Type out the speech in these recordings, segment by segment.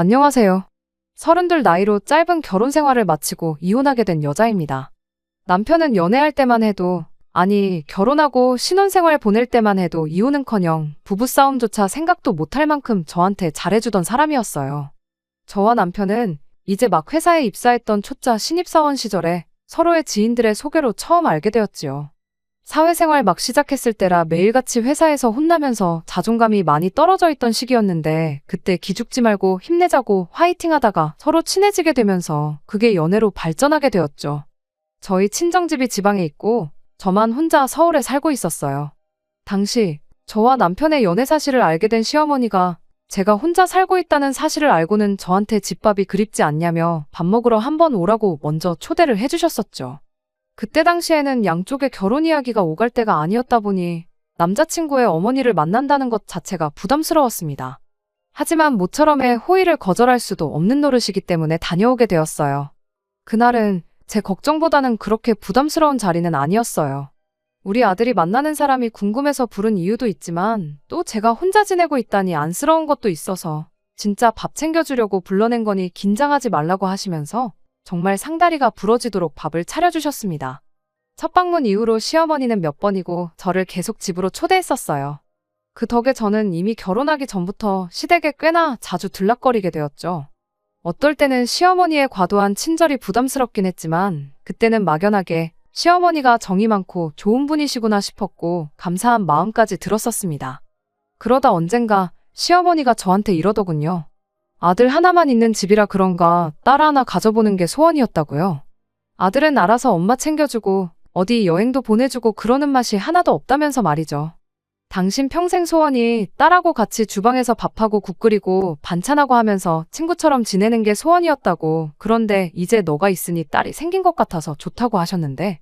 안녕하세요. 32 나이로 짧은 결혼 생활을 마치고 이혼하게 된 여자입니다. 남편은 연애할 때만 해도, 아니, 결혼하고 신혼생활 보낼 때만 해도 이혼은커녕 부부싸움조차 생각도 못할 만큼 저한테 잘해주던 사람이었어요. 저와 남편은 이제 막 회사에 입사했던 초짜 신입사원 시절에 서로의 지인들의 소개로 처음 알게 되었지요. 사회생활 막 시작했을 때라 매일같이 회사에서 혼나면서 자존감이 많이 떨어져 있던 시기였는데 그때 기죽지 말고 힘내자고 화이팅 하다가 서로 친해지게 되면서 그게 연애로 발전하게 되었죠. 저희 친정집이 지방에 있고 저만 혼자 서울에 살고 있었어요. 당시 저와 남편의 연애 사실을 알게 된 시어머니가 제가 혼자 살고 있다는 사실을 알고는 저한테 집밥이 그립지 않냐며 밥 먹으러 한번 오라고 먼저 초대를 해주셨었죠. 그때 당시에는 양쪽의 결혼 이야기가 오갈 때가 아니었다 보니 남자친구의 어머니를 만난다는 것 자체가 부담스러웠습니다. 하지만 모처럼의 호의를 거절할 수도 없는 노릇이기 때문에 다녀오게 되었어요. 그날은 제 걱정보다는 그렇게 부담스러운 자리는 아니었어요. 우리 아들이 만나는 사람이 궁금해서 부른 이유도 있지만 또 제가 혼자 지내고 있다니 안쓰러운 것도 있어서 진짜 밥 챙겨주려고 불러낸 거니 긴장하지 말라고 하시면서 정말 상다리가 부러지도록 밥을 차려주셨습니다. 첫 방문 이후로 시어머니는 몇 번이고 저를 계속 집으로 초대했었어요. 그 덕에 저는 이미 결혼하기 전부터 시댁에 꽤나 자주 들락거리게 되었죠. 어떨 때는 시어머니의 과도한 친절이 부담스럽긴 했지만 그때는 막연하게 시어머니가 정이 많고 좋은 분이시구나 싶었고 감사한 마음까지 들었었습니다. 그러다 언젠가 시어머니가 저한테 이러더군요. 아들 하나만 있는 집이라 그런가 딸 하나 가져보는 게 소원이었다고요. 아들은 알아서 엄마 챙겨주고 어디 여행도 보내주고 그러는 맛이 하나도 없다면서 말이죠. 당신 평생 소원이 딸하고 같이 주방에서 밥하고 국 끓이고 반찬하고 하면서 친구처럼 지내는 게 소원이었다고. 그런데 이제 너가 있으니 딸이 생긴 것 같아서 좋다고 하셨는데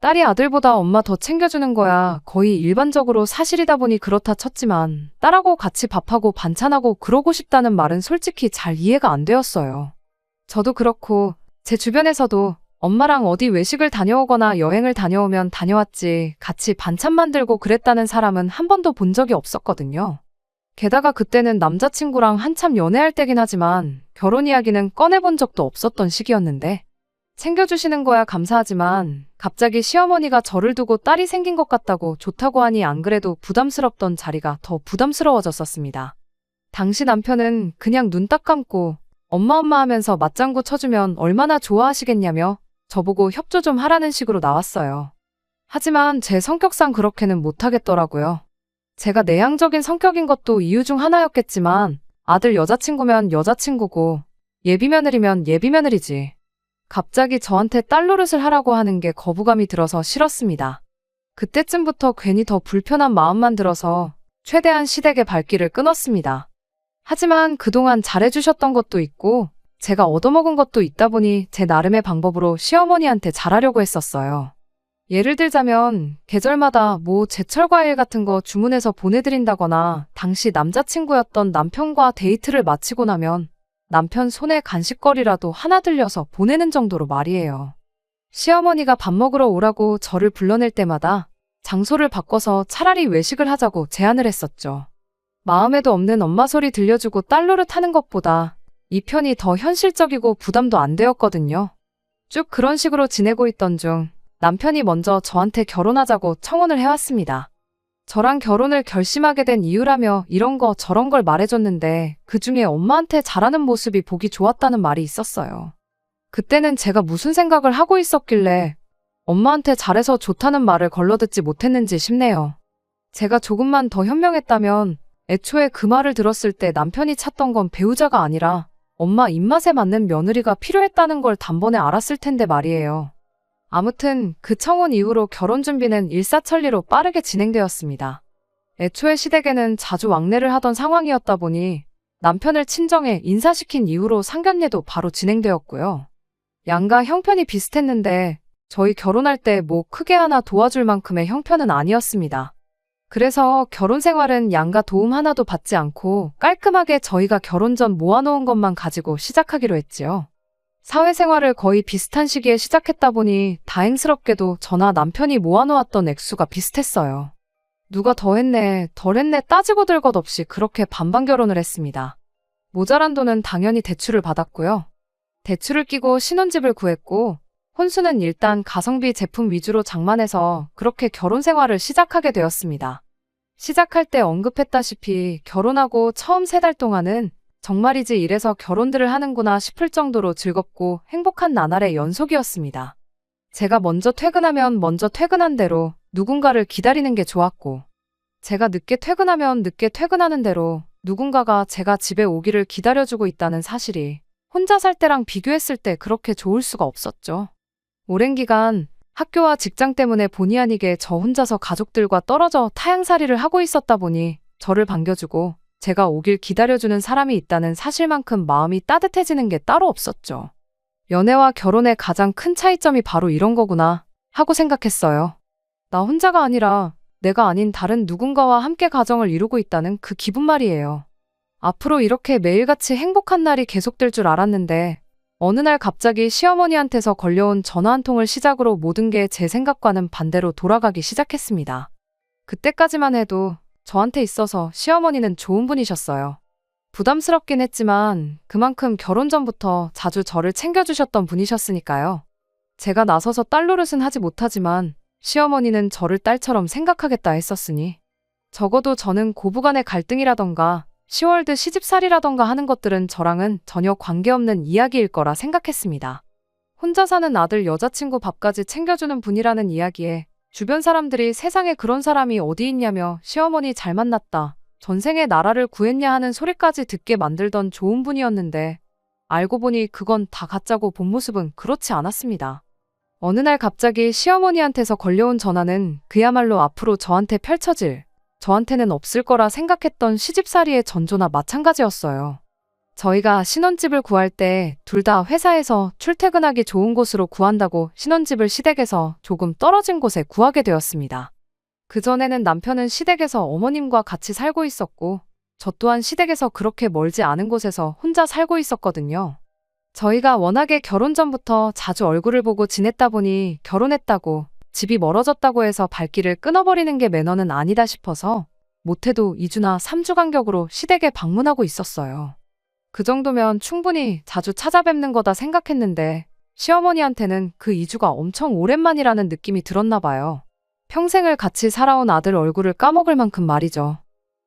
딸이 아들보다 엄마 더 챙겨주는 거야 거의 일반적으로 사실이다 보니 그렇다 쳤지만 딸하고 같이 밥하고 반찬하고 그러고 싶다는 말은 솔직히 잘 이해가 안 되었어요. 저도 그렇고 제 주변에서도 엄마랑 어디 외식을 다녀오거나 여행을 다녀오면 다녀왔지 같이 반찬 만들고 그랬다는 사람은 한 번도 본 적이 없었거든요. 게다가 그때는 남자친구랑 한참 연애할 때긴 하지만 결혼 이야기는 꺼내본 적도 없었던 시기였는데 챙겨주시는 거야 감사하지만 갑자기 시어머니가 저를 두고 딸이 생긴 것 같다고 좋다고 하니 안 그래도 부담스럽던 자리가 더 부담스러워졌었습니다. 당시 남편은 그냥 눈 딱 감고 엄마 하면서 맞장구 쳐주면 얼마나 좋아하시겠냐며 저보고 협조 좀 하라는 식으로 나왔어요. 하지만 제 성격상 그렇게는 못하겠더라고요. 제가 내향적인 성격인 것도 이유 중 하나였겠지만 아들 여자친구면 여자친구고 예비며느리면 예비며느리지. 갑자기 저한테 딸 노릇을 하라고 하는 게 거부감이 들어서 싫었습니다. 그때쯤부터 괜히 더 불편한 마음만 들어서 최대한 시댁의 발길을 끊었습니다. 하지만 그동안 잘해주셨던 것도 있고 제가 얻어먹은 것도 있다 보니 제 나름의 방법으로 시어머니한테 잘하려고 했었어요. 예를 들자면 계절마다 뭐 제철 과일 같은 거 주문해서 보내드린다거나 당시 남자친구였던 남편과 데이트를 마치고 나면 남편 손에 간식거리라도 하나 들려서 보내는 정도로 말이에요. 시어머니가 밥 먹으러 오라고 저를 불러낼 때마다 장소를 바꿔서 차라리 외식을 하자고 제안을 했었죠. 마음에도 없는 엄마 소리 들려주고 딸 노릇하는 것보다 이 편이 더 현실적이고 부담도 안 되었거든요. 쭉 그런 식으로 지내고 있던 중 남편이 먼저 저한테 결혼하자고 청혼을 해왔습니다. 저랑 결혼을 결심하게 된 이유라며 이런 거 저런 걸 말해줬는데 그중에 엄마한테 잘하는 모습이 보기 좋았다는 말이 있었어요. 그때는 제가 무슨 생각을 하고 있었길래 엄마한테 잘해서 좋다는 말을 걸러듣지 못했는지 싶네요. 제가 조금만 더 현명했다면 애초에 그 말을 들었을 때 남편이 찾던 건 배우자가 아니라 엄마 입맛에 맞는 며느리가 필요했다는 걸 단번에 알았을 텐데 말이에요. 아무튼 그 청혼 이후로 결혼 준비는 일사천리로 빠르게 진행되었습니다. 애초에 시댁에는 자주 왕래를 하던 상황이었다 보니 남편을 친정에 인사시킨 이후로 상견례도 바로 진행되었고요. 양가 형편이 비슷했는데 저희 결혼할 때 뭐 크게 하나 도와줄 만큼의 형편은 아니었습니다. 그래서 결혼 생활은 양가 도움 하나도 받지 않고 깔끔하게 저희가 결혼 전 모아놓은 것만 가지고 시작하기로 했지요. 사회생활을 거의 비슷한 시기에 시작했다 보니 다행스럽게도 저나 남편이 모아놓았던 액수가 비슷했어요. 누가 더 했네, 덜 했네 따지고 들 것 없이 그렇게 반반 결혼을 했습니다. 모자란 돈은 당연히 대출을 받았고요. 대출을 끼고 신혼집을 구했고, 혼수는 일단 가성비 제품 위주로 장만해서 그렇게 결혼 생활을 시작하게 되었습니다. 시작할 때 언급했다시피 결혼하고 처음 3달 동안은 정말이지 이래서 결혼들을 하는구나 싶을 정도로 즐겁고 행복한 나날의 연속이었습니다. 제가 먼저 퇴근하면 먼저 퇴근한 대로 누군가를 기다리는 게 좋았고, 제가 늦게 퇴근하면 늦게 퇴근하는 대로 누군가가 제가 집에 오기를 기다려주고 있다는 사실이 혼자 살 때랑 비교했을 때 그렇게 좋을 수가 없었죠. 오랜 기간 학교와 직장 때문에 본의 아니게 저 혼자서 가족들과 떨어져 타향살이를 하고 있었다 보니 저를 반겨주고 제가 오길 기다려주는 사람이 있다는 사실만큼 마음이 따뜻해지는 게 따로 없었죠. 연애와 결혼의 가장 큰 차이점이 바로 이런 거구나 하고 생각했어요. 나 혼자가 아니라 내가 아닌 다른 누군가와 함께 가정을 이루고 있다는 그 기분 말이에요. 앞으로 이렇게 매일같이 행복한 날이 계속될 줄 알았는데 어느 날 갑자기 시어머니한테서 걸려온 전화 한 통을 시작으로 모든 게 제 생각과는 반대로 돌아가기 시작했습니다. 그때까지만 해도 저한테 있어서 시어머니는 좋은 분이셨어요. 부담스럽긴 했지만 그만큼 결혼 전부터 자주 저를 챙겨주셨던 분이셨으니까요. 제가 나서서 딸 노릇은 하지 못하지만 시어머니는 저를 딸처럼 생각하겠다 했었으니 적어도 저는 고부간의 갈등이라던가 시월드 시집살이라던가 하는 것들은 저랑은 전혀 관계없는 이야기일 거라 생각했습니다. 혼자 사는 아들 여자친구 밥까지 챙겨주는 분이라는 이야기에 주변 사람들이 세상에 그런 사람이 어디 있냐며 시어머니 잘 만났다, 전생에 나라를 구했냐 하는 소리까지 듣게 만들던 좋은 분이었는데 알고 보니 그건 다 가짜고 본 모습은 그렇지 않았습니다. 어느 날 갑자기 시어머니한테서 걸려온 전화는 그야말로 앞으로 저한테는 없을 거라 생각했던 시집살이의 전조나 마찬가지였어요. 저희가 신혼집을 구할 때 둘 다 회사에서 출퇴근하기 좋은 곳으로 구한다고 신혼집을 시댁에서 조금 떨어진 곳에 구하게 되었습니다. 그전에는 남편은 시댁에서 어머님과 같이 살고 있었고 저 또한 시댁에서 그렇게 멀지 않은 곳에서 혼자 살고 있었거든요. 저희가 워낙에 결혼 전부터 자주 얼굴을 보고 지냈다 보니 결혼했다고 집이 멀어졌다고 해서 발길을 끊어버리는 게 매너는 아니다 싶어서 못해도 2주나 3주 간격으로 시댁에 방문하고 있었어요. 그 정도면 충분히 자주 찾아뵙는 거다 생각했는데 시어머니한테는 그 2주가 엄청 오랜만이라는 느낌이 들었나 봐요. 평생을 같이 살아온 아들 얼굴을 까먹을 만큼 말이죠.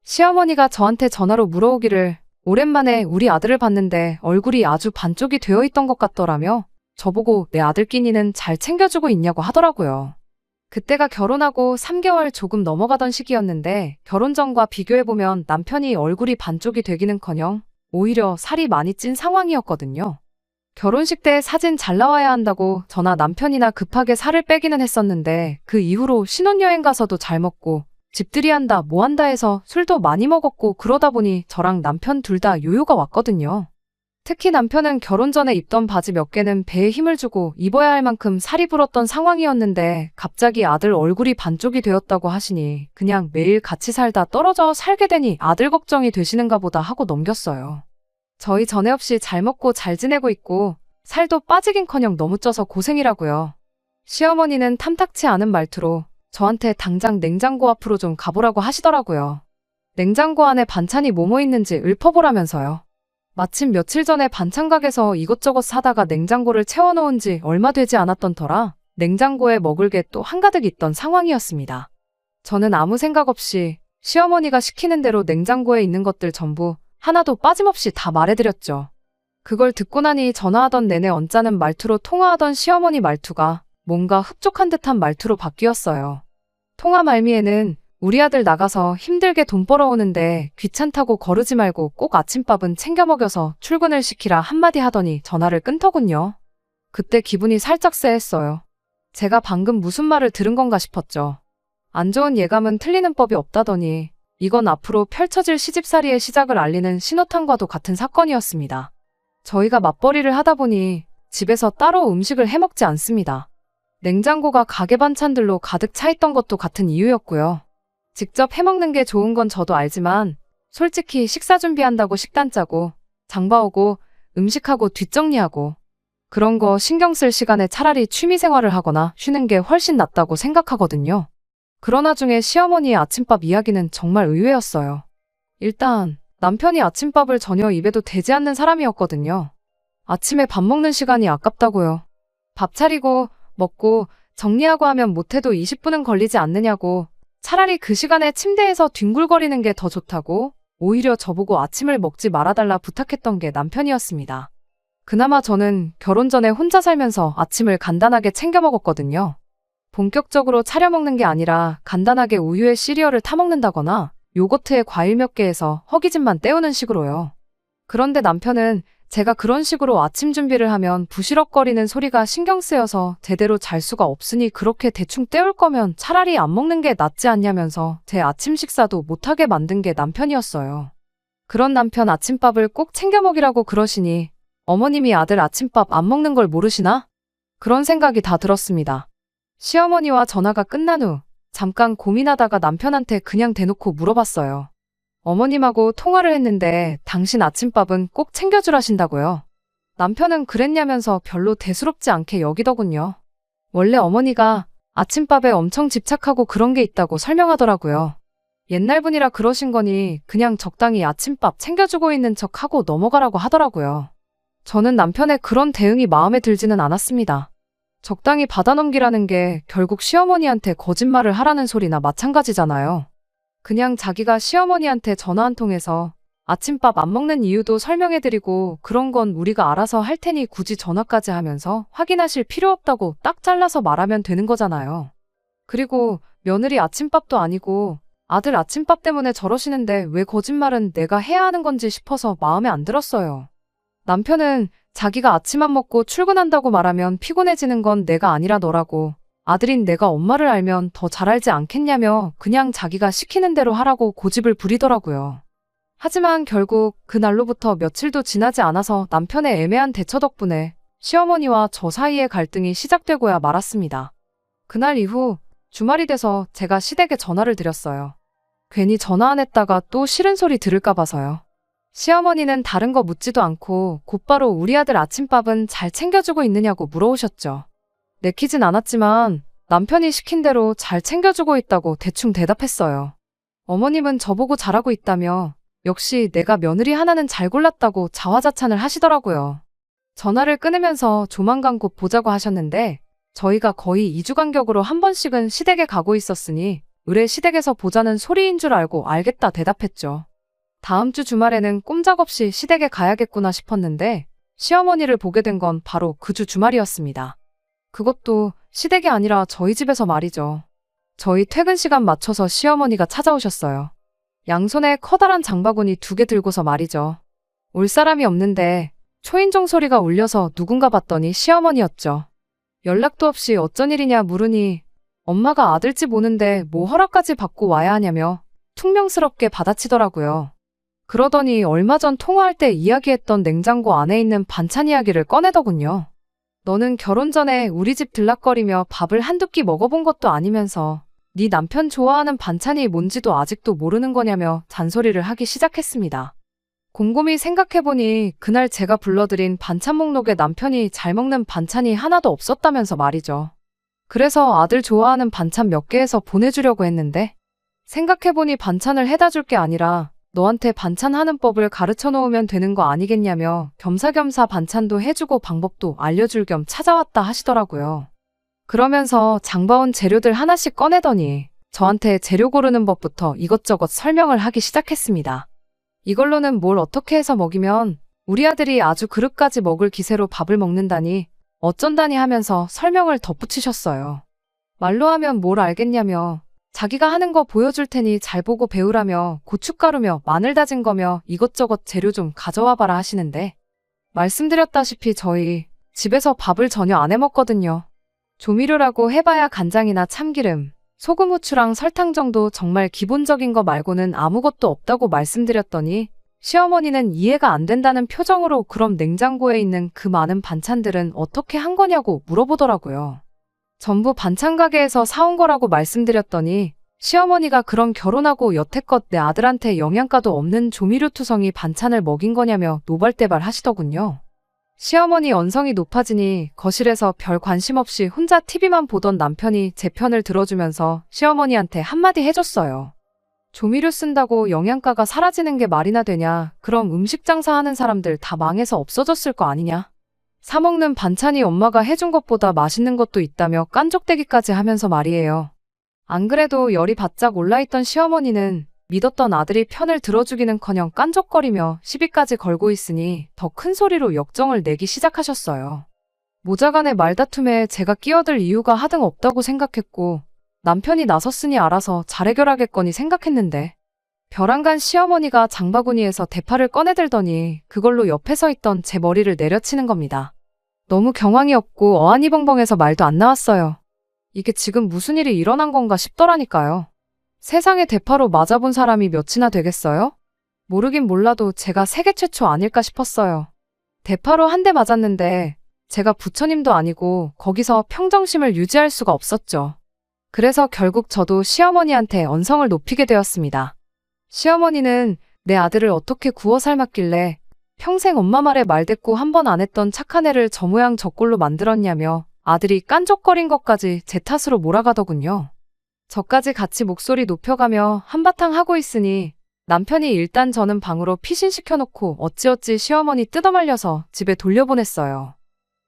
시어머니가 저한테 전화로 물어오기를 오랜만에 우리 아들을 봤는데 얼굴이 아주 반쪽이 되어 있던 것 같더라며 저보고 내 아들 끼니는 잘 챙겨주고 있냐고 하더라고요. 그때가 결혼하고 3개월 조금 넘어가던 시기였는데 결혼 전과 비교해보면 남편이 얼굴이 반쪽이 되기는커녕 오히려 살이 많이 찐 상황이었거든요. 결혼식 때 사진 잘 나와야 한다고 저나 남편이나 급하게 살을 빼기는 했었는데 그 이후로 신혼여행 가서도 잘 먹고 집들이 한다 뭐 한다 해서 술도 많이 먹었고 그러다 보니 저랑 남편 둘 다 요요가 왔거든요. 특히 남편은 결혼 전에 입던 바지 몇 개는 배에 힘을 주고 입어야 할 만큼 살이 불었던 상황이었는데 갑자기 아들 얼굴이 반쪽이 되었다고 하시니 그냥 매일 같이 살다 떨어져 살게 되니 아들 걱정이 되시는가 보다 하고 넘겼어요. 저희 전에 없이 잘 먹고 잘 지내고 있고 살도 빠지긴커녕 너무 쪄서 고생이라고요. 시어머니는 탐탁치 않은 말투로 저한테 당장 냉장고 앞으로 좀 가보라고 하시더라고요. 냉장고 안에 반찬이 뭐뭐 있는지 읊어보라면서요. 마침 며칠 전에 반찬 가게에서 이것저것 사다가 냉장고를 채워놓은 지 얼마 되지 않았던 터라 냉장고에 먹을 게 또 한가득 있던 상황이었습니다. 저는 아무 생각 없이 시어머니가 시키는 대로 냉장고에 있는 것들 전부 하나도 빠짐없이 다 말해드렸죠. 그걸 듣고 나니 전화하던 내내 언짢은 말투로 통화하던 시어머니 말투가 뭔가 흡족한 듯한 말투로 바뀌었어요. 통화 말미에는 우리 아들 나가서 힘들게 돈 벌어오는데 귀찮다고 거르지 말고 꼭 아침밥은 챙겨 먹여서 출근을 시키라 한마디 하더니 전화를 끊더군요. 그때 기분이 살짝 쎄했어요. 제가 방금 무슨 말을 들은 건가 싶었죠. 안 좋은 예감은 틀리는 법이 없다더니 이건 앞으로 펼쳐질 시집살이의 시작을 알리는 신호탄과도 같은 사건이었습니다. 저희가 맞벌이를 하다 보니 집에서 따로 음식을 해먹지 않습니다. 냉장고가 가게 반찬들로 가득 차 있던 것도 같은 이유였고요. 직접 해먹는 게 좋은 건 저도 알지만 솔직히 식사 준비한다고 식단 짜고 장 봐오고 음식하고 뒷정리하고 그런 거 신경 쓸 시간에 차라리 취미생활을 하거나 쉬는 게 훨씬 낫다고 생각하거든요. 그러나 중에 시어머니의 아침밥 이야기는 정말 의외였어요. 일단 남편이 아침밥을 전혀 입에도 대지 않는 사람이었거든요. 아침에 밥 먹는 시간이 아깝다고요. 밥 차리고 먹고 정리하고 하면 못해도 20분은 걸리지 않느냐고, 차라리 그 시간에 침대에서 뒹굴거리는 게 더 좋다고 오히려 저보고 아침을 먹지 말아달라 부탁했던 게 남편이었습니다. 그나마 저는 결혼 전에 혼자 살면서 아침을 간단하게 챙겨 먹었거든요. 본격적으로 차려 먹는 게 아니라 간단하게 우유에 시리얼을 타 먹는다거나 요거트에 과일 몇 개 해서 허기짐만 때우는 식으로요. 그런데 남편은 제가 그런 식으로 아침 준비를 하면 부시럭거리는 소리가 신경 쓰여서 제대로 잘 수가 없으니 그렇게 대충 때울 거면 차라리 안 먹는 게 낫지 않냐면서 제 아침 식사도 못하게 만든 게 남편이었어요. 그런 남편 아침밥을 꼭 챙겨 먹이라고 그러시니 어머님이 아들 아침밥 안 먹는 걸 모르시나? 그런 생각이 다 들었습니다. 시어머니와 전화가 끝난 후 잠깐 고민하다가 남편한테 그냥 대놓고 물어봤어요. 어머님하고 통화를 했는데 당신 아침밥은 꼭 챙겨주라신다고요. 남편은 그랬냐면서 별로 대수롭지 않게 여기더군요. 원래 어머니가 아침밥에 엄청 집착하고 그런 게 있다고 설명하더라고요. 옛날 분이라 그러신 거니 그냥 적당히 아침밥 챙겨주고 있는 척하고 넘어가라고 하더라고요. 저는 남편의 그런 대응이 마음에 들지는 않았습니다. 적당히 받아넘기라는 게 결국 시어머니한테 거짓말을 하라는 소리나 마찬가지잖아요. 그냥 자기가 시어머니한테 전화 한 통해서 아침밥 안 먹는 이유도 설명해드리고 그런 건 우리가 알아서 할 테니 굳이 전화까지 하면서 확인하실 필요 없다고 딱 잘라서 말하면 되는 거잖아요. 그리고 며느리 아침밥도 아니고 아들 아침밥 때문에 저러시는데 왜 거짓말은 내가 해야 하는 건지 싶어서 마음에 안 들었어요. 남편은 자기가 아침 안 먹고 출근한다고 말하면 피곤해지는 건 내가 아니라 너라고, 아들인 내가 엄마를 알면 더 잘 알지 않겠냐며 그냥 자기가 시키는 대로 하라고 고집을 부리더라고요. 하지만 결국 그날로부터 며칠도 지나지 않아서 남편의 애매한 대처 덕분에 시어머니와 저 사이의 갈등이 시작되고야 말았습니다. 그날 이후 주말이 돼서 제가 시댁에 전화를 드렸어요. 괜히 전화 안 했다가 또 싫은 소리 들을까 봐서요. 시어머니는 다른 거 묻지도 않고 곧바로 우리 아들 아침밥은 잘 챙겨주고 있느냐고 물어오셨죠. 내키진 않았지만 남편이 시킨 대로 잘 챙겨주고 있다고 대충 대답했어요. 어머님은 저보고 잘하고 있다며 역시 내가 며느리 하나는 잘 골랐다고 자화자찬을 하시더라고요. 전화를 끊으면서 조만간 곧 보자고 하셨는데 저희가 거의 2주 간격으로 한 번씩은 시댁에 가고 있었으니 의뢰 시댁에서 보자는 소리인 줄 알고 알겠다 대답했죠. 다음 주 주말에는 꼼짝없이 시댁에 가야겠구나 싶었는데 시어머니를 보게 된 건 바로 그 주 주말이었습니다. 그것도 시댁이 아니라 저희 집에서 말이죠. 저희 퇴근 시간 맞춰서 시어머니가 찾아오셨어요. 양손에 커다란 장바구니 2개 들고서 말이죠. 올 사람이 없는데 초인종 소리가 울려서 누군가 봤더니 시어머니였죠. 연락도 없이 어쩐 일이냐 물으니 엄마가 아들 집 오는데 뭐 허락까지 받고 와야 하냐며 퉁명스럽게 받아치더라고요. 그러더니 얼마 전 통화할 때 이야기했던 냉장고 안에 있는 반찬 이야기를 꺼내더군요. 너는 결혼 전에 우리 집 들락거리며 밥을 한두 끼 먹어본 것도 아니면서 네 남편 좋아하는 반찬이 뭔지도 아직도 모르는 거냐며 잔소리를 하기 시작했습니다. 곰곰이 생각해보니 그날 제가 불러드린 반찬 목록에 남편이 잘 먹는 반찬이 하나도 없었다면서 말이죠. 그래서 아들 좋아하는 반찬 몇 개 해서 보내주려고 했는데 생각해보니 반찬을 해다 줄 게 아니라 너한테 반찬 하는 법을 가르쳐 놓으면 되는 거 아니겠냐며 겸사겸사 반찬도 해주고 방법도 알려줄 겸 찾아왔다 하시더라고요. 그러면서 장봐온 재료들 하나씩 꺼내더니 저한테 재료 고르는 법부터 이것저것 설명을 하기 시작했습니다. 이걸로는 뭘 어떻게 해서 먹이면 우리 아들이 아주 그릇까지 먹을 기세로 밥을 먹는다니 어쩐다니 하면서 설명을 덧붙이셨어요. 말로 하면 뭘 알겠냐며 자기가 하는 거 보여줄 테니 잘 보고 배우라며 고춧가루며 마늘 다진 거며 이것저것 재료 좀 가져와 봐라 하시는데 말씀드렸다시피 저희 집에서 밥을 전혀 안 해먹거든요. 조미료라고 해봐야 간장이나 참기름, 소금, 후추랑 설탕 정도 정말 기본적인 거 말고는 아무것도 없다고 말씀드렸더니 시어머니는 이해가 안 된다는 표정으로 그럼 냉장고에 있는 그 많은 반찬들은 어떻게 한 거냐고 물어보더라고요. 전부 반찬 가게에서 사온 거라고 말씀드렸더니 시어머니가 그럼 결혼하고 여태껏 내 아들한테 영양가도 없는 조미료투성이 반찬을 먹인 거냐며 노발대발 하시더군요. 시어머니 언성이 높아지니 거실에서 별 관심 없이 혼자 TV만 보던 남편이 제 편을 들어주면서 시어머니한테 한마디 해줬어요. 조미료 쓴다고 영양가가 사라지는 게 말이나 되냐? 그럼 음식 장사하는 사람들 다 망해서 없어졌을 거 아니냐? 사 먹는 반찬이 엄마가 해준 것보다 맛있는 것도 있다며 깐족대기까지 하면서 말이에요. 안 그래도 열이 바짝 올라있던 시어머니는 믿었던 아들이 편을 들어주기는커녕 깐족거리며 시비까지 걸고 있으니 더 큰 소리로 역정을 내기 시작하셨어요. 모자간의 말다툼에 제가 끼어들 이유가 하등 없다고 생각했고 남편이 나섰으니 알아서 잘 해결하겠거니 생각했는데 벼랑간 시어머니가 장바구니에서 대파를 꺼내들더니 그걸로 옆에 서 있던 제 머리를 내려치는 겁니다. 너무 경황이 없고 어안이벙벙해서 말도 안 나왔어요. 이게 지금 무슨 일이 일어난 건가 싶더라니까요. 세상에 대파로 맞아본 사람이 몇이나 되겠어요? 모르긴 몰라도 제가 세계 최초 아닐까 싶었어요. 대파로 한 대 맞았는데 제가 부처님도 아니고 거기서 평정심을 유지할 수가 없었죠. 그래서 결국 저도 시어머니한테 언성을 높이게 되었습니다. 시어머니는 내 아들을 어떻게 구워 삶았길래 평생 엄마 말에 말대꾸 한 번 안 했던 착한 애를 저 모양 저 꼴로 만들었냐며 아들이 깐족거린 것까지 제 탓으로 몰아가더군요. 저까지 같이 목소리 높여가며 한바탕 하고 있으니 남편이 일단 저는 방으로 피신시켜놓고 어찌어찌 시어머니 뜯어말려서 집에 돌려보냈어요.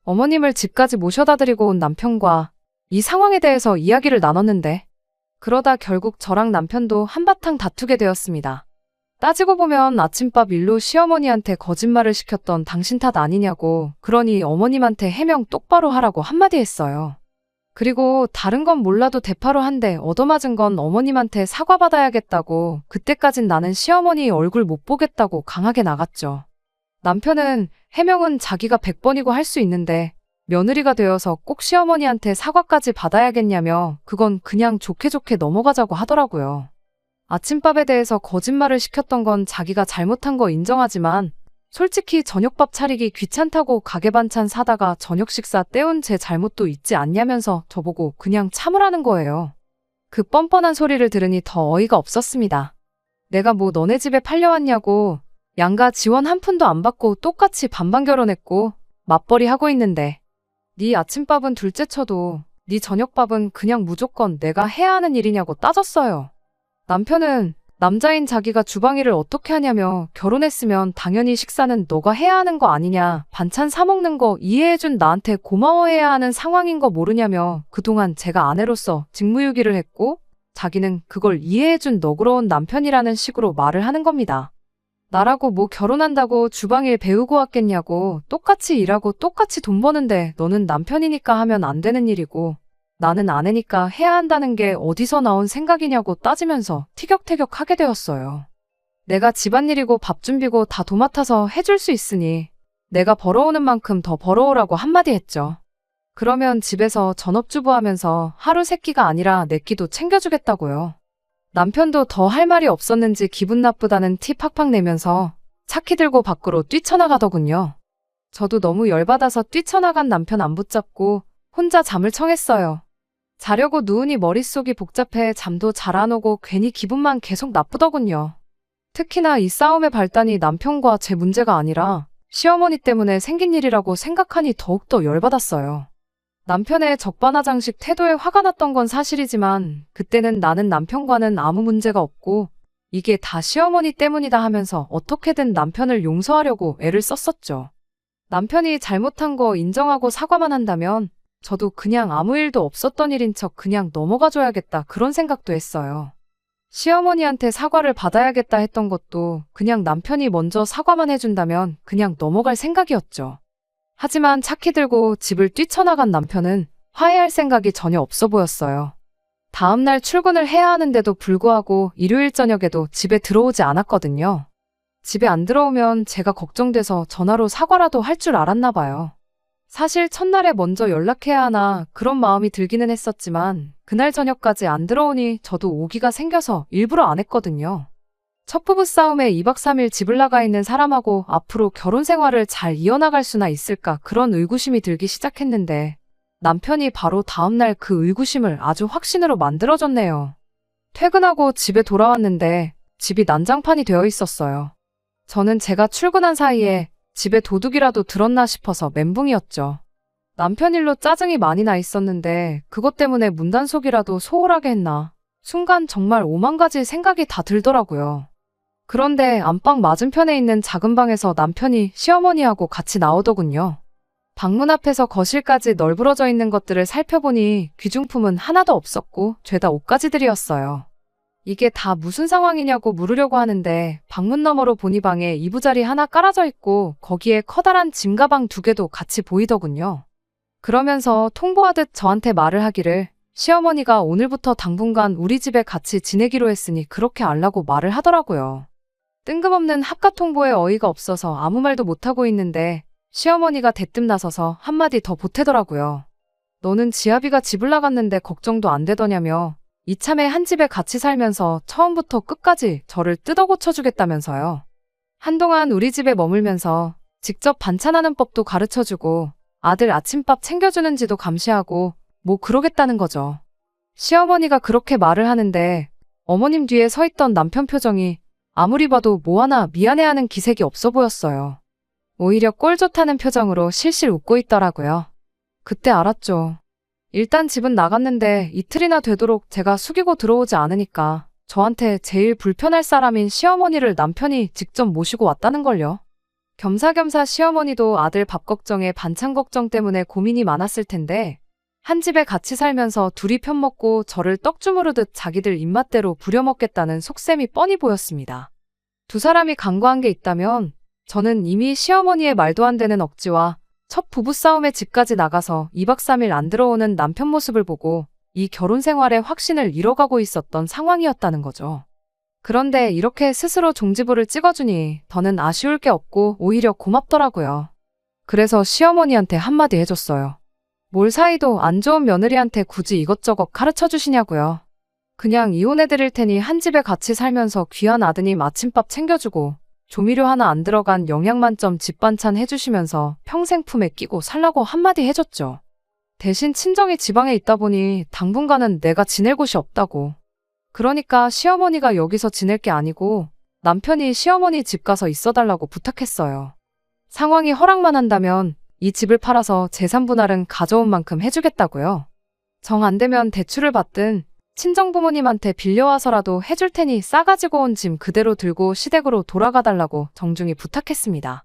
어머님을 집까지 모셔다 드리고 온 남편과 이 상황에 대해서 이야기를 나눴는데 그러다 결국 저랑 남편도 한바탕 다투게 되었습니다. 따지고 보면 아침밥 일로 시어머니한테 거짓말을 시켰던 당신 탓 아니냐고 그러니 어머님한테 해명 똑바로 하라고 한마디 했어요. 그리고 다른 건 몰라도 대파로 한 대 얻어맞은 건 어머님한테 사과받아야겠다고 그때까진 나는 시어머니 얼굴 못 보겠다고 강하게 나갔죠. 남편은 해명은 자기가 100번이고 할 수 있는데 며느리가 되어서 꼭 시어머니한테 사과까지 받아야겠냐며 그건 그냥 좋게 좋게 넘어가자고 하더라고요. 아침밥에 대해서 거짓말을 시켰던 건 자기가 잘못한 거 인정하지만 솔직히 저녁밥 차리기 귀찮다고 가게 반찬 사다가 저녁 식사 때운 제 잘못도 있지 않냐면서 저보고 그냥 참으라는 거예요. 그 뻔뻔한 소리를 들으니 더 어이가 없었습니다. 내가 뭐 너네 집에 팔려왔냐고 양가 지원 한 푼도 안 받고 똑같이 반반 결혼했고 맞벌이 하고 있는데 네 아침밥은 둘째 쳐도 네 저녁밥은 그냥 무조건 내가 해야 하는 일이냐고 따졌어요. 남편은 남자인 자기가 주방 일을 어떻게 하냐며 결혼했으면 당연히 식사는 너가 해야 하는 거 아니냐, 반찬 사 먹는 거 이해해준 나한테 고마워해야 하는 상황인 거 모르냐며 그동안 제가 아내로서 직무유기를 했고 자기는 그걸 이해해준 너그러운 남편이라는 식으로 말을 하는 겁니다. 나라고 뭐 결혼한다고 주방일 배우고 왔겠냐고 똑같이 일하고 똑같이 돈 버는데 너는 남편이니까 하면 안 되는 일이고 나는 아내니까 해야 한다는 게 어디서 나온 생각이냐고 따지면서 티격태격 하게 되었어요. 내가 집안일이고 밥 준비고 다 도맡아서 해줄 수 있으니 내가 벌어오는 만큼 더 벌어오라고 한마디 했죠. 그러면 집에서 전업주부 하면서 하루 세 끼가 아니라 네 끼도 챙겨주겠다고요. 남편도 더 할 말이 없었는지 기분 나쁘다는 티 팍팍 내면서 차키 들고 밖으로 뛰쳐나가더군요. 저도 너무 열받아서 뛰쳐나간 남편 안 붙잡고 혼자 잠을 청했어요. 자려고 누우니 머릿속이 복잡해 잠도 잘 안 오고 괜히 기분만 계속 나쁘더군요. 특히나 이 싸움의 발단이 남편과 제 문제가 아니라 시어머니 때문에 생긴 일이라고 생각하니 더욱더 열받았어요. 남편의 적반하장식 태도에 화가 났던 건 사실이지만 그때는 나는 남편과는 아무 문제가 없고 이게 다 시어머니 때문이다 하면서 어떻게든 남편을 용서하려고 애를 썼었죠. 남편이 잘못한 거 인정하고 사과만 한다면 저도 그냥 아무 일도 없었던 일인 척 그냥 넘어가줘야겠다 그런 생각도 했어요. 시어머니한테 사과를 받아야겠다 했던 것도 그냥 남편이 먼저 사과만 해준다면 그냥 넘어갈 생각이었죠. 하지만 차키 들고 집을 뛰쳐나간 남편은 화해할 생각이 전혀 없어 보였어요. 다음날 출근을 해야 하는데도 불구하고 일요일 저녁에도 집에 들어오지 않았거든요. 집에 안 들어오면 제가 걱정돼서 전화로 사과라도 할 줄 알았나 봐요. 사실 첫날에 먼저 연락해야 하나 그런 마음이 들기는 했었지만 그날 저녁까지 안 들어오니 저도 오기가 생겨서 일부러 안 했거든요. 첫 부부 싸움에 2박 3일 집을 나가 있는 사람하고 앞으로 결혼 생활을 잘 이어나갈 수나 있을까 그런 의구심이 들기 시작했는데 남편이 바로 다음날 그 의구심을 아주 확신으로 만들어줬네요. 퇴근하고 집에 돌아왔는데 집이 난장판이 되어 있었어요. 저는 제가 출근한 사이에 집에 도둑이라도 들었나 싶어서 멘붕이었죠. 남편 일로 짜증이 많이 나 있었는데 그것 때문에 문단속이라도 소홀하게 했나. 순간 정말 오만 가지 생각이 다 들더라고요. 그런데 안방 맞은편에 있는 작은 방에서 남편이 시어머니하고 같이 나오더군요. 방문 앞에서 거실까지 널브러져 있는 것들을 살펴보니 귀중품은 하나도 없었고 죄다 옷가지들이었어요. 이게 다 무슨 상황이냐고 물으려고 하는데 방문 너머로 보니 방에 이부자리 하나 깔아져 있고 거기에 커다란 짐 가방 2개도 같이 보이더군요. 그러면서 통보하듯 저한테 말을 하기를 시어머니가 오늘부터 당분간 우리 집에 같이 지내기로 했으니 그렇게 알라고 말을 하더라고요. 뜬금없는 합가 통보에 어이가 없어서 아무 말도 못하고 있는데 시어머니가 대뜸 나서서 한마디 더 보태더라고요. 너는 지아비가 집을 나갔는데 걱정도 안 되더냐며 이참에 한 집에 같이 살면서 처음부터 끝까지 저를 뜯어 고쳐주겠다면서요. 한동안 우리 집에 머물면서 직접 반찬하는 법도 가르쳐주고 아들 아침밥 챙겨주는지도 감시하고 뭐 그러겠다는 거죠. 시어머니가 그렇게 말을 하는데 어머님 뒤에 서 있던 남편 표정이 아무리 봐도 뭐 하나 미안해하는 기색이 없어 보였어요. 오히려 꼴 좋다는 표정으로 실실 웃고 있더라고요. 그때 알았죠. 일단 집은 나갔는데 이틀이나 되도록 제가 숙이고 들어오지 않으니까 저한테 제일 불편할 사람인 시어머니를 남편이 직접 모시고 왔다는 걸요. 겸사겸사 시어머니도 아들 밥 걱정에 반찬 걱정 때문에 고민이 많았을 텐데 한 집에 같이 살면서 둘이 편먹고 저를 떡 주무르듯 자기들 입맛대로 부려먹겠다는 속셈이 뻔히 보였습니다. 두 사람이 간과한 게 있다면 저는 이미 시어머니의 말도 안 되는 억지와 첫 부부싸움에 집까지 나가서 2박 3일 안 들어오는 남편 모습을 보고 이 결혼 생활의 확신을 잃어가고 있었던 상황이었다는 거죠. 그런데 이렇게 스스로 종지부를 찍어주니 더는 아쉬울 게 없고 오히려 고맙더라고요. 그래서 시어머니한테 한마디 해줬어요. 뭘 사이도 안 좋은 며느리한테 굳이 이것저것 가르쳐 주시냐고요. 그냥 이혼해드릴 테니 한 집에 같이 살면서 귀한 아드님 아침밥 챙겨주고 조미료 하나 안 들어간 영양만점 집반찬 해주시면서 평생 품에 끼고 살라고 한마디 해줬죠. 대신 친정이 지방에 있다 보니 당분간은 내가 지낼 곳이 없다고. 그러니까 시어머니가 여기서 지낼 게 아니고 남편이 시어머니 집 가서 있어달라고 부탁했어요. 상황이 허락만 한다면 이 집을 팔아서 재산 분할은 가져온 만큼 해주겠다고요. 정 안 되면 대출을 받든 친정부모님한테 빌려와서라도 해줄 테니 싸가지고 온 짐 그대로 들고 시댁으로 돌아가 달라고 정중히 부탁했습니다.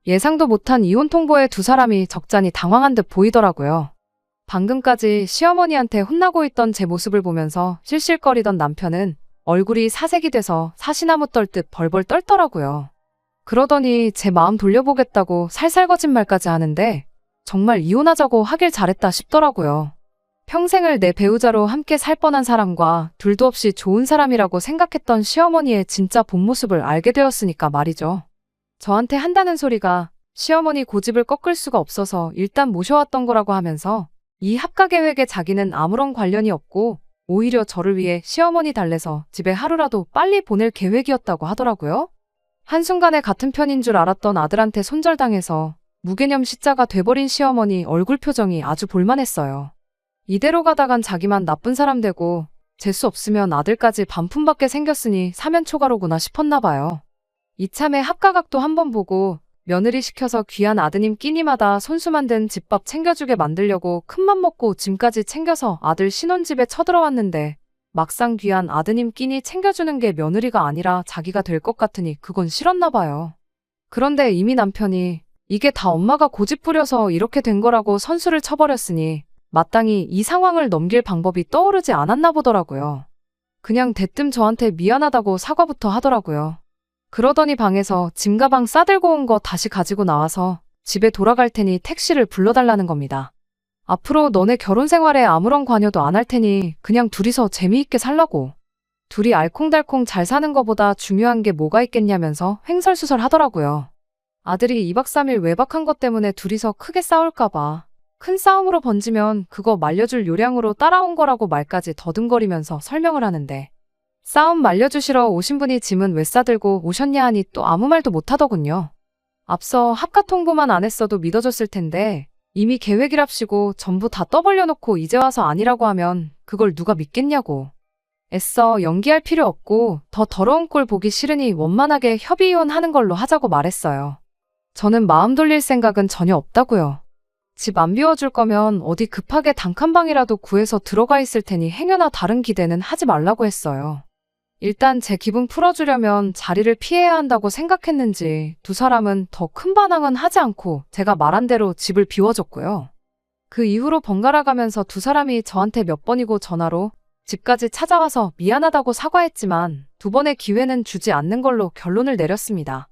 예상도 못한 이혼 통보에 두 사람이 적잖이 당황한 듯 보이더라고요. 방금까지 시어머니한테 혼나고 있던 제 모습을 보면서 실실거리던 남편은 얼굴이 사색이 돼서 사시나무 떨듯 벌벌 떨더라고요. 그러더니 제 마음 돌려보겠다고 살살 거짓말까지 하는데 정말 이혼하자고 하길 잘했다 싶더라고요. 평생을 내 배우자로 함께 살 뻔한 사람과 둘도 없이 좋은 사람이라고 생각했던 시어머니의 진짜 본 모습을 알게 되었으니까 말이죠. 저한테 한다는 소리가 시어머니 고집을 꺾을 수가 없어서 일단 모셔왔던 거라고 하면서 이 합가 계획에 자기는 아무런 관련이 없고 오히려 저를 위해 시어머니 달래서 집에 하루라도 빨리 보낼 계획이었다고 하더라고요. 한순간에 같은 편인 줄 알았던 아들한테 손절당해서 무개념 시자가 돼버린 시어머니 얼굴 표정이 아주 볼만했어요. 이대로 가다간 자기만 나쁜 사람 되고 재수 없으면 아들까지 반품받게 생겼으니 사면초가로구나 싶었나 봐요. 이참에 합가각도 한번 보고 며느리 시켜서 귀한 아드님 끼니마다 손수 만든 집밥 챙겨주게 만들려고 큰맘 먹고 짐까지 챙겨서 아들 신혼집에 쳐들어왔는데 막상 귀한 아드님 끼니 챙겨주는 게 며느리가 아니라 자기가 될 것 같으니 그건 싫었나 봐요. 그런데 이미 남편이 이게 다 엄마가 고집 부려서 이렇게 된 거라고 선수를 쳐버렸으니 마땅히 이 상황을 넘길 방법이 떠오르지 않았나 보더라고요. 그냥 대뜸 저한테 미안하다고 사과부터 하더라고요. 그러더니 방에서 짐 가방 싸들고 온 거 다시 가지고 나와서 집에 돌아갈 테니 택시를 불러달라는 겁니다. 앞으로 너네 결혼 생활에 아무런 관여도 안 할 테니 그냥 둘이서 재미있게 살라고. 둘이 알콩달콩 잘 사는 거보다 중요한 게 뭐가 있겠냐면서 횡설수설 하더라고요. 아들이 2박 3일 외박한 것 때문에 둘이서 크게 싸울까 봐. 큰 싸움으로 번지면 그거 말려줄 요량으로 따라온 거라고 말까지 더듬거리면서 설명을 하는데 싸움 말려주시러 오신 분이 짐은 왜 싸들고 오셨냐 하니 또 아무 말도 못하더군요. 앞서 합가 통보만 안 했어도 믿어줬을 텐데 이미 계획이랍시고 전부 다 떠벌려놓고 이제 와서 아니라고 하면 그걸 누가 믿겠냐고. 애써 연기할 필요 없고 더 더러운 꼴 보기 싫으니 원만하게 협의 이혼하는 걸로 하자고 말했어요. 저는 마음 돌릴 생각은 전혀 없다고요. 집 안 비워줄 거면 어디 급하게 단칸방이라도 구해서 들어가 있을 테니 행여나 다른 기대는 하지 말라고 했어요. 일단 제 기분 풀어주려면 자리를 피해야 한다고 생각했는지 두 사람은 더 큰 반항은 하지 않고 제가 말한 대로 집을 비워줬고요. 그 이후로 번갈아 가면서 두 사람이 저한테 몇 번이고 전화로 집까지 찾아와서 미안하다고 사과했지만 두 번의 기회는 주지 않는 걸로 결론을 내렸습니다.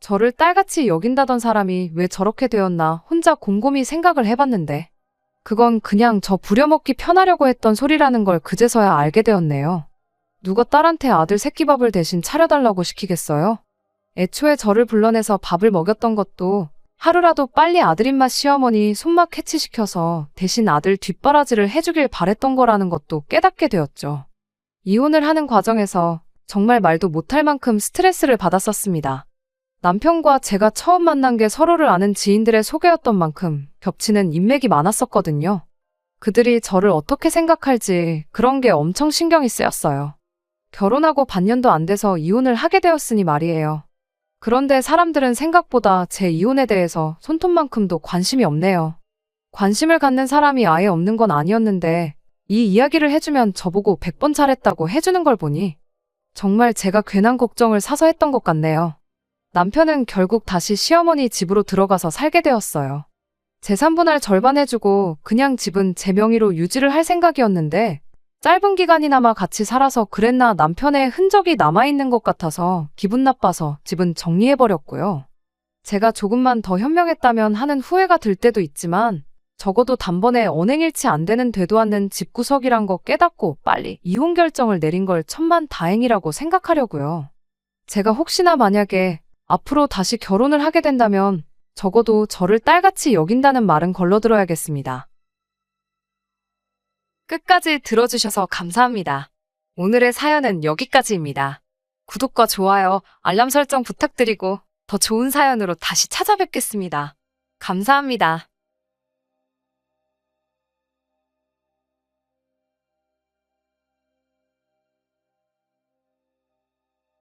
저를 딸같이 여긴다던 사람이 왜 저렇게 되었나 혼자 곰곰이 생각을 해봤는데 그건 그냥 저 부려먹기 편하려고 했던 소리라는 걸 그제서야 알게 되었네요. 누가 딸한테 아들 새끼밥을 대신 차려달라고 시키겠어요? 애초에 저를 불러내서 밥을 먹였던 것도 하루라도 빨리 아들 입맛 시어머니 손맛 캐치시켜서 대신 아들 뒷바라지를 해주길 바랬던 거라는 것도 깨닫게 되었죠. 이혼을 하는 과정에서 정말 말도 못할 만큼 스트레스를 받았었습니다. 남편과 제가 처음 만난 게 서로를 아는 지인들의 소개였던 만큼 겹치는 인맥이 많았었거든요. 그들이 저를 어떻게 생각할지 그런 게 엄청 신경이 쓰였어요. 결혼하고 반년도 안 돼서 이혼을 하게 되었으니 말이에요. 그런데 사람들은 생각보다 제 이혼에 대해서 손톱만큼도 관심이 없네요. 관심을 갖는 사람이 아예 없는 건 아니었는데 이 이야기를 해주면 저보고 100번 잘했다고 해주는 걸 보니 정말 제가 괜한 걱정을 사서 했던 것 같네요. 남편은 결국 다시 시어머니 집으로 들어가서 살게 되었어요. 재산분할 절반 해주고 그냥 집은 제 명의로 유지를 할 생각이었는데 짧은 기간이나마 같이 살아서 그랬나 남편의 흔적이 남아있는 것 같아서 기분 나빠서 집은 정리해버렸고요. 제가 조금만 더 현명했다면 하는 후회가 들 때도 있지만 적어도 단번에 언행일치 안 되는 되도 않는 집구석이란 거 깨닫고 빨리 이혼 결정을 내린 걸 천만다행이라고 생각하려고요. 제가 혹시나 만약에 앞으로 다시 결혼을 하게 된다면 적어도 저를 딸같이 여긴다는 말은 걸러들어야겠습니다. 끝까지 들어주셔서 감사합니다. 오늘의 사연은 여기까지입니다. 구독과 좋아요, 알람 설정 부탁드리고 더 좋은 사연으로 다시 찾아뵙겠습니다. 감사합니다.